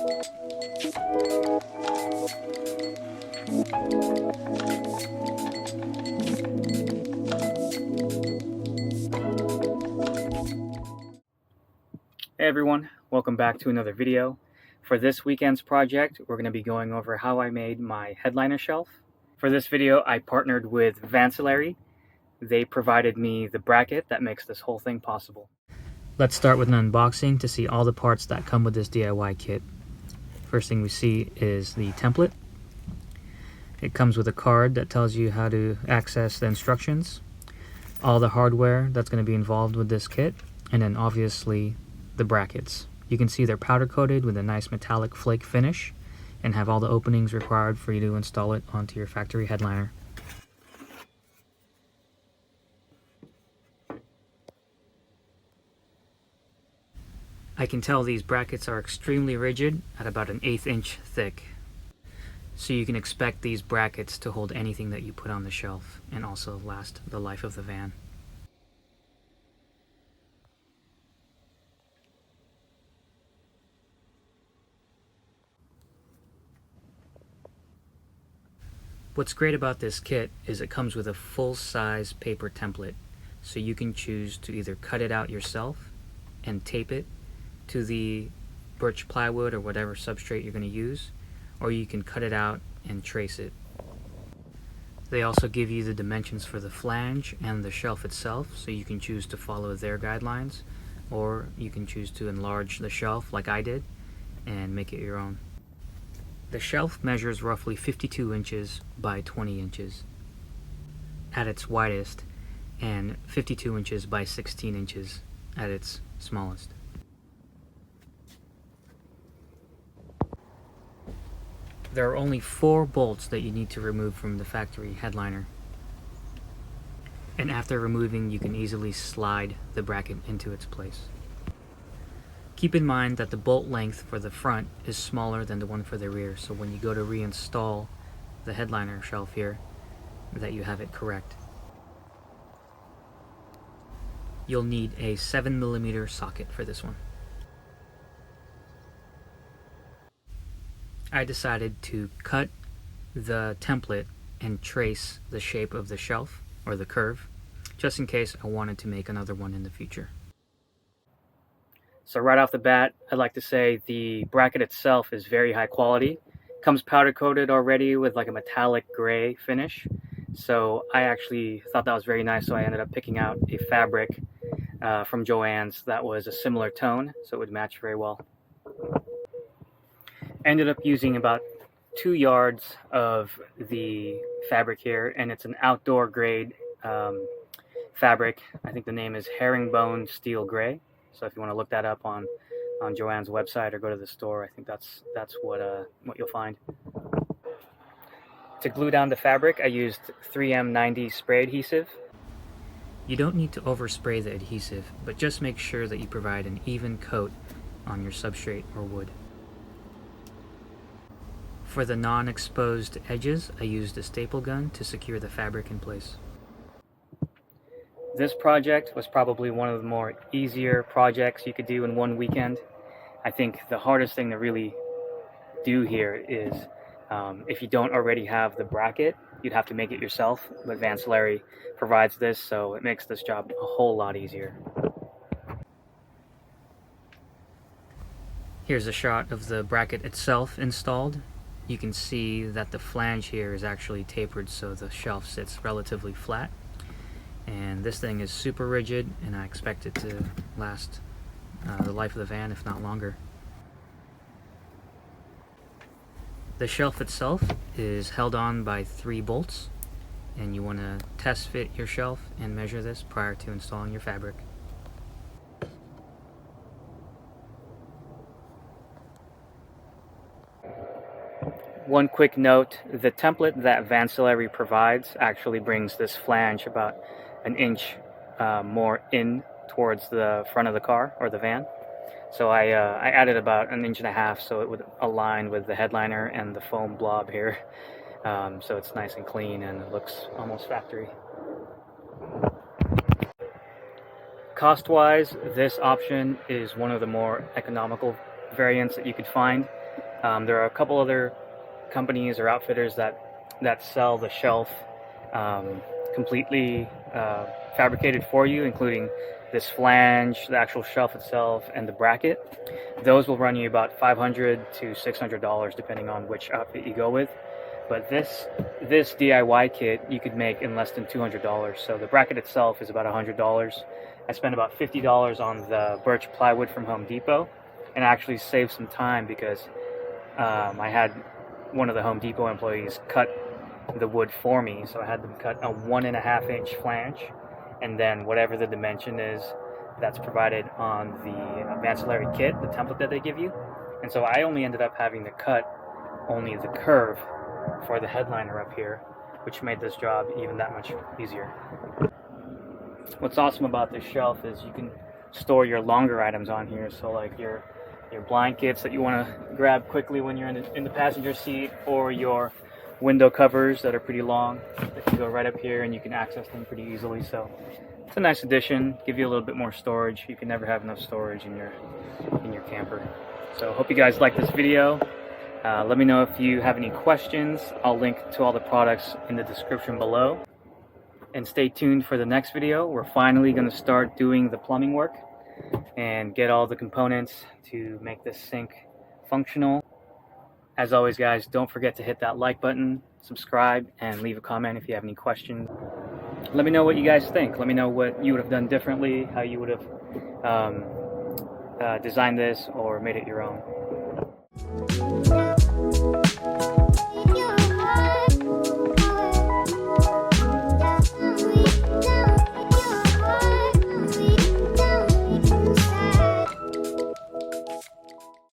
Hey everyone, welcome back to another video. For this weekend's project, we're going to be going over how I made my headliner shelf. For this video, I partnered with Vancillary. They provided me the bracket that makes this whole thing possible. Let's start with an unboxing to see all the parts that come with this DIY kit. First thing we see is the template. It comes with a card that tells you how to access the instructions, all the hardware that's going to be involved with this kit, and then obviously the brackets. You can see they're powder coated with a nice metallic flake finish and have all the openings required for you to install it onto your factory headliner. I can tell these brackets are extremely rigid at about an 1/8 inch thick. So you can expect these brackets to hold anything that you put on the shelf and also last the life of the van. What's great about this kit is it comes with a full-size paper template, so you can choose to either cut it out yourself and tape it to the birch plywood or whatever substrate you're going to use, or you can cut it out and trace it. They also give you the dimensions for the flange and the shelf itself, so you can choose to follow their guidelines, or you can choose to enlarge the shelf like I did and make it your own. The shelf measures roughly 52 inches by 20 inches at its widest and 52 inches by 16 inches at its smallest. There are only 4 bolts that you need to remove from the factory headliner. And after removing, you can easily slide the bracket into its place. Keep in mind that the bolt length for the front is smaller than the one for the rear, so when you go to reinstall the headliner shelf here, that you have it correct. You'll need a 7mm socket for this one. I decided to cut the template and trace the shape of the shelf, or the curve, just in case I wanted to make another one in the future. So right off the bat, I'd like to say the bracket itself is very high quality. It comes powder coated already with like a metallic gray finish. So I actually thought that was very nice, so I ended up picking out a fabric from Joann's that was a similar tone, so it would match very well. Ended up using about 2 yards of the fabric here, and it's an outdoor grade fabric. I think the name is herringbone steel gray. So if you want to look that up on Joann's website or go to the store, I think that's what you'll find. To glue down the fabric, I used 3M90 spray adhesive. You don't need to overspray the adhesive, but just make sure that you provide an even coat on your substrate or wood. For the non-exposed edges, I used a staple gun to secure the fabric in place. This project was probably one of the more easier projects you could do in one weekend. I think the hardest thing to really do here is if you don't already have the bracket, you'd have to make it yourself, but Vancillary provides this, so it makes this job a whole lot easier. Here's a shot of the bracket itself installed. You can see that the flange here is actually tapered so the shelf sits relatively flat. And this thing is super rigid, and I expect it to last the life of the van, if not longer. The shelf itself is held on by 3 bolts, and you want to test fit your shelf and measure this prior to installing your fabric. One quick note, the template that Vancillary provides actually brings this flange about an inch more in towards the front of the car or the van. So I added about 1.5 inches so it would align with the headliner and the foam blob here. So it's nice and clean and it looks almost factory. Cost-wise, this option is one of the more economical variants that you could find. There are a couple other companies or outfitters that sell the shelf completely fabricated for you, including this flange, the actual shelf itself, and the bracket. Those will run you about $500 to $600 depending on which outfit you go with. But this DIY kit you could make in less than $200. So the bracket itself is about $100. I spent about $50 on the birch plywood from Home Depot, and I actually saved some time because I had one of the Home Depot employees cut the wood for me, so I had them cut a 1.5 inch flange, and then whatever the dimension is that's provided on the Vancillary kit, the template that they give you. And so I only ended up having to cut only the curve for the headliner up here, which made this job even that much easier. What's awesome about this shelf is you can store your longer items on here, so like your blankets that you want to grab quickly when you're in the passenger seat, or your window covers that are pretty long that can go right up here and you can access them pretty easily. So it's a nice addition, give you a little bit more storage. You can never have enough storage in your camper. So hope you guys like this video. Let me know if you have any questions. I'll link to all the products in the description below. And stay tuned for the next video. We're finally going to start doing the plumbing work and get all the components to make this sink functional. As always, guys, don't forget to hit that like button, subscribe, and leave a comment if you have any questions. Let me know what you guys think. Let me know what you would have done differently, how you would have designed this or made it your own.